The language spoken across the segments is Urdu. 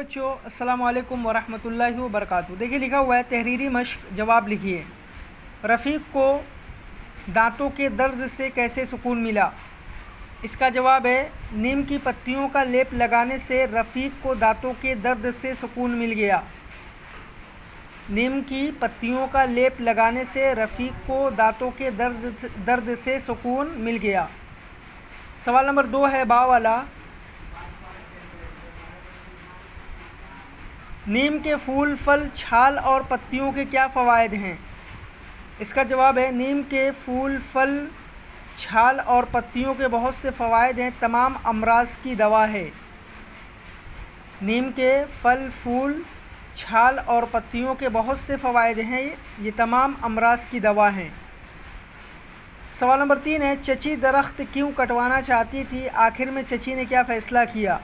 بچوں السلام علیکم ورحمۃ اللہ وبرکاتہ۔ دیکھیے لکھا ہوا ہے تحریری مشق جواب لکھیے۔ رفیق کو دانتوں کے درد سے کیسے سکون ملا؟ اس کا جواب ہے نیم کی پتیوں کا لیپ لگانے سے رفیق کو دانتوں کے درد سے سکون مل گیا۔ نیم کی پتیوں کا لیپ لگانے سے رفیق کو دانتوں کے درد سے سکون مل گیا۔ سوال نمبر 2 ہے با والا۔ نیم کے پھول، پھل، چھال اور پتیوں کے کیا فوائد ہیں؟ اس کا جواب ہے نیم کے پھول، پھل، چھال اور پتیوں کے بہت سے فوائد ہیں، تمام امراض کی دوا ہے۔ نیم کے پھل، پھول، چھال اور پتیوں کے بہت سے فوائد ہیں، یہ تمام امراض کی دوا ہیں۔ سوال نمبر 3 ہے چچی درخت کیوں کٹوانا چاہتی تھی، آخر میں چچی نے کیا فیصلہ کیا؟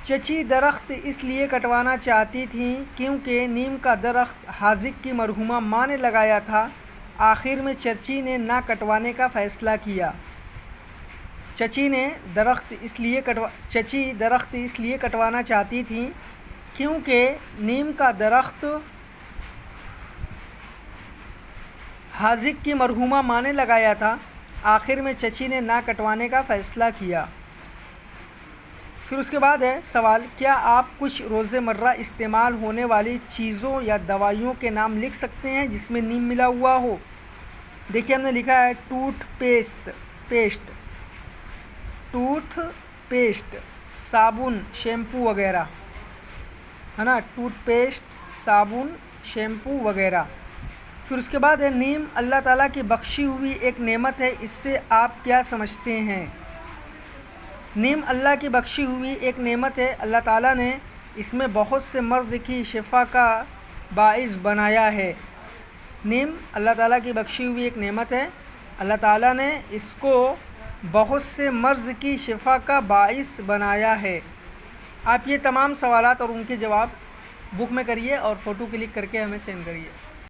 چچی درخت اس لیے کٹوانا چاہتی تھیں کیونکہ نیم کا درخت حاذق کی مرحومہ ماں نے لگایا تھا، آخر میں چچی نے نہ کٹوانے کا فیصلہ کیا۔ چچی درخت اس لیے کٹوانا چاہتی تھیں کیونکہ نیم کا درخت حاذق کی مرحومہ ماں نے لگایا تھا، آخر میں چچی نے نہ کٹوانے کا فیصلہ کیا۔ پھر اس کے بعد ہے سوال کیا آپ کچھ روزمرہ استعمال ہونے والی چیزوں یا دوائیوں کے نام لکھ سکتے ہیں جس میں نیم ملا ہوا ہو؟ دیکھیے ہم نے لکھا ہے ٹوتھ پیسٹ، صابن، شیمپو وغیرہ، ہے نا، ٹوتھ پیسٹ، صابن، شیمپو وغیرہ۔ پھر اس کے بعد ہے نیم اللہ تعالیٰ کی بخشی ہوئی ایک نعمت ہے، اس سے آپ کیا سمجھتے ہیں؟ نیم اللہ کی بخشی ہوئی ایک نعمت ہے، اللہ تعالیٰ نے اس میں بہت سے مرض کی شفا کا باعث بنایا ہے۔ نیم اللہ تعالیٰ کی بخشی ہوئی ایک نعمت ہے، اللہ تعالیٰ نے اس کو بہت سے مرض کی شفا کا باعث بنایا ہے۔ آپ یہ تمام سوالات اور ان کے جواب بک میں کریے اور فوٹو کلک کر کے ہمیں سینڈ کریے۔